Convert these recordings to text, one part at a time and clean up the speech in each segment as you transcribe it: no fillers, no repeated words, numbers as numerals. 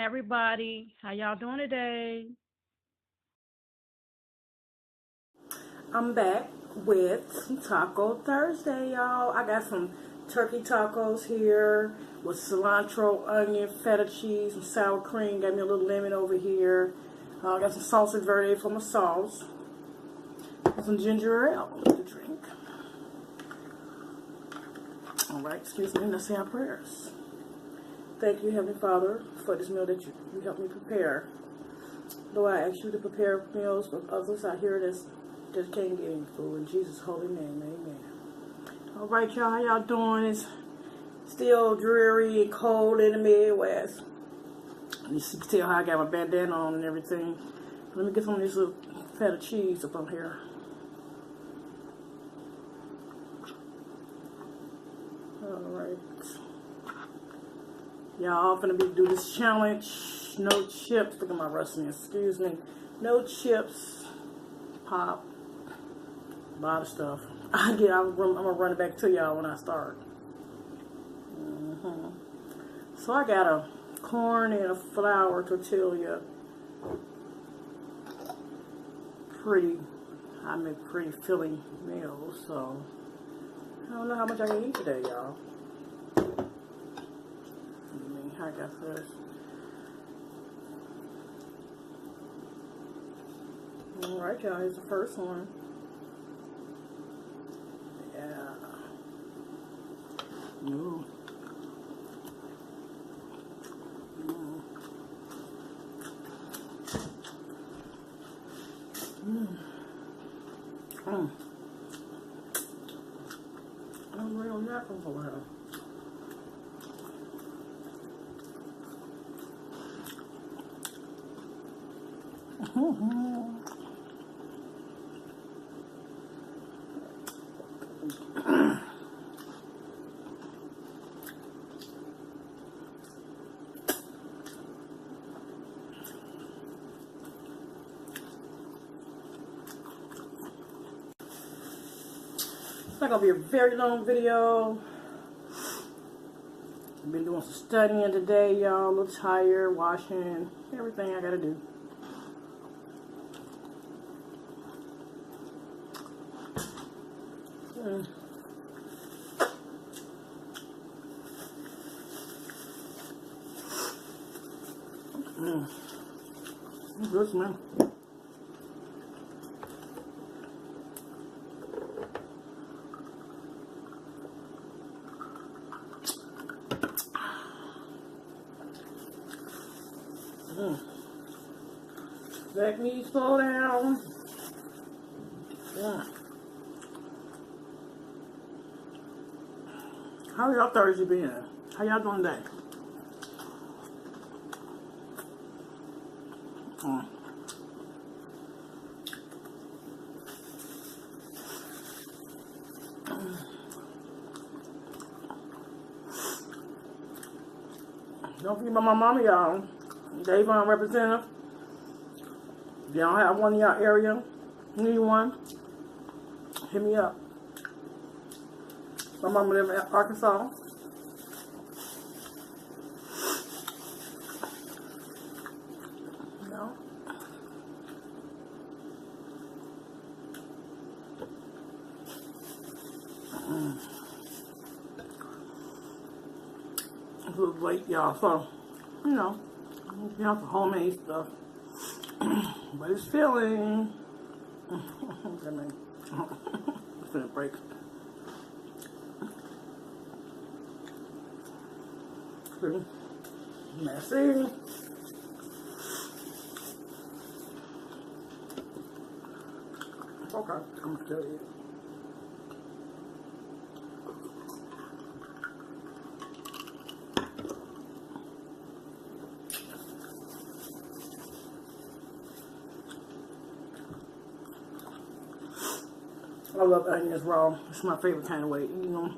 everybody. How y'all doing today? I'm back with some Taco Thursday, y'all. I got some turkey tacos here with cilantro, onion, feta cheese, some sour cream. Got me a little lemon over here. I got some salsa verde for my sauce. Got some ginger ale to drink. All right, excuse me. Let's say our prayers. Thank you, Heavenly Father, for this meal that you helped me prepare. Lord, I ask you to prepare meals for others out here that can't get any food. In Jesus' holy name, amen. All right, y'all, how y'all doing? It's still dreary and cold in the Midwest. You can tell how I got my bandana on and everything. Let me get some of this little feta cheese up on here. All right. Y'all finna do this challenge. No chips. Look at my wrestling. Excuse me. No chips. Pop. A lot of stuff. I'm gonna run it back to y'all when I start. So I got a corn and a flour tortilla. I make pretty filling meals. So I don't know how much I can eat today, y'all. I got this. Alright, y'all, here's the first one. Yeah. Ooh. I'm real natural for her. It's not gonna be a very long video. I've been doing some studying today, y'all. A little tired, washing, everything I gotta do. Good smell. Let me slow down. Yeah. How y'all Thursday been? How y'all doing today? Don't forget about my mama, y'all. Davon representative. If y'all have one in y'all area, need one, hit me up. My mama live in Arkansas. You know? It's a little late, y'all, so, you know, you have some homemade stuff. But it's filling. It's gonna break. Messy. Okay, I'm gonna tell you. I love onions raw. It's my favorite kind of way, you know.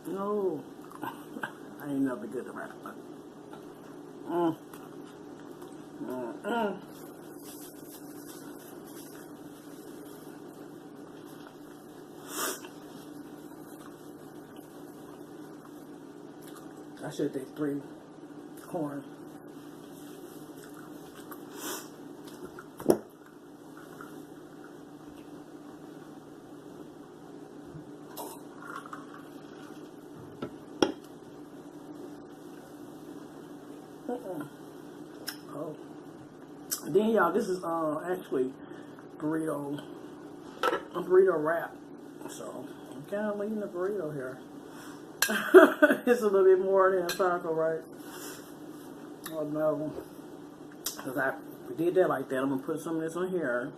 No, I ain't never good at that. I should take 3 corn. Oh. Then y'all, this is actually burrito, a burrito wrap. So I'm kind of leaving the burrito here. It's a little bit more than a taco, right? Oh no, because I did that like that. I'm gonna put some of this on here.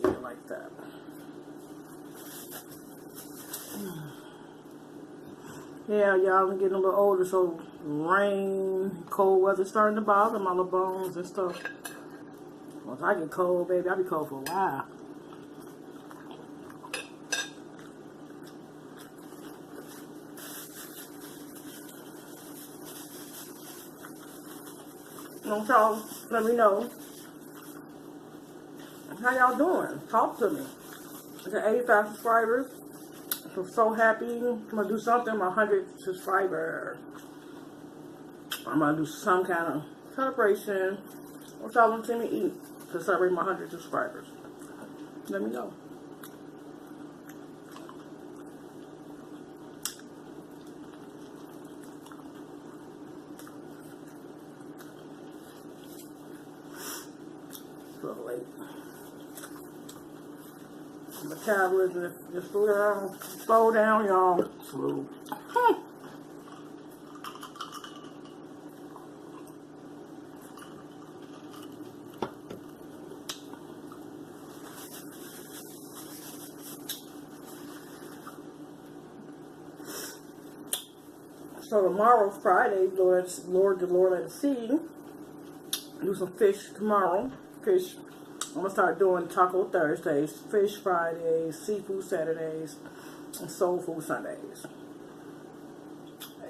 Yeah, like that. Yeah, y'all, I'm getting a little older, so rain, cold weather starting to bother my little bones and stuff. Once I get cold, baby, I'll be cold for a while. Don't y'all let me know how y'all doing. Talk to me. I got 85 subscribers. I'm so happy. I'm gonna do something. My 100 subscriber. I'm gonna do some kind of celebration. What y'all want to see me eat to celebrate my 100 subscribers? Let me know. So late. My metabolism just slow down, y'all. Slow. So tomorrow's Friday, Lord, the Lord let us see. Do some fish tomorrow. Fish. I'm gonna start doing Taco Thursdays, Fish Fridays, Seafood Saturdays, and Soul Food Sundays.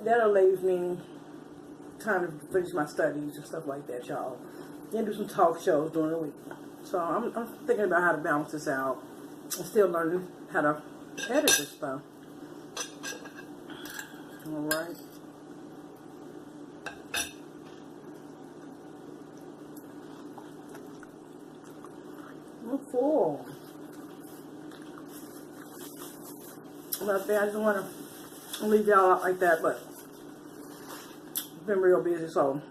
That'll leave me time to finish my studies and stuff like that, y'all. Then do some talk shows during the week. So I'm thinking about how to balance this out. I'm still learning how to edit this stuff. All right. I'm full. But I just want to leave y'all out like that, but I've been real busy, so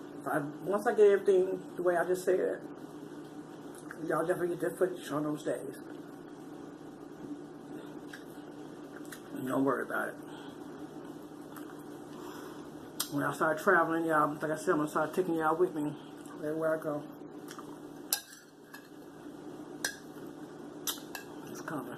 once I get everything the way I just said, y'all definitely get that footage on those days. Don't worry about it. When I start traveling, y'all, like I said, I'm going to start taking y'all with me everywhere I go. It's coming.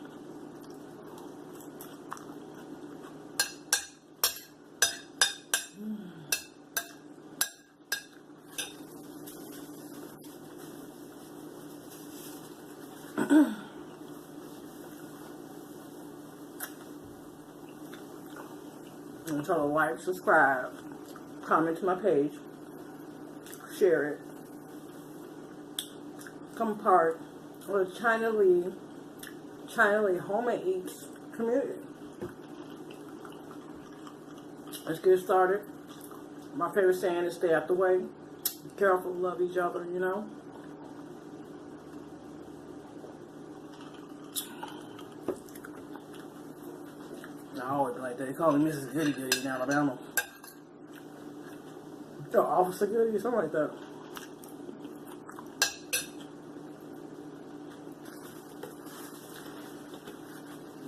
And so like, subscribe, comment to my page, share it, become part of the China Lee Home and Eats community. Let's get started. My favorite saying is stay out the way. Be careful, love each other, you know. I always be like that. They call me Mrs. Goody Goody in Alabama. Yo, Officer Goody, something like that.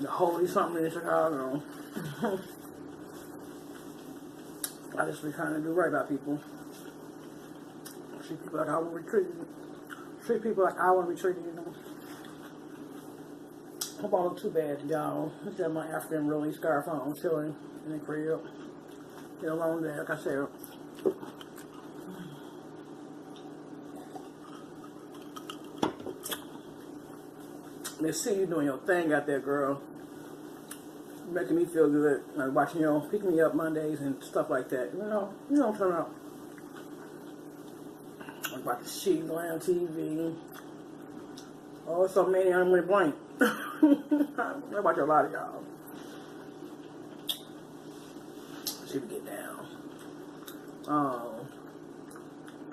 The holy something in Chicago. I just be trying to do right by people. Treat people like I want to be treated. Treat people like I want to be treated, you know. Hope I don't look too bad, y'all. I just have my African release scarf on, chilling in the crib. Get along there, like I said. Let's see you doing your thing out there, girl. Making me feel good, like watching you picking me up Mondays and stuff like that. You know what I'm talking about. Like watching Sheet on TV. Oh, so many, I'm gonna blank. I watch a lot of y'all. She would get down.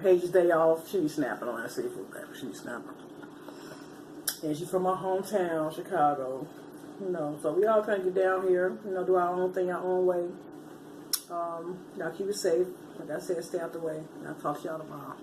Paige's day off, she be snapping on that seafood, baby. She be snapping. And she's from my hometown, Chicago. You know, so we all kind of get down here, you know, do our own thing, our own way. Y'all keep it safe. Like I said, stay out the way. And I'll talk to y'all tomorrow.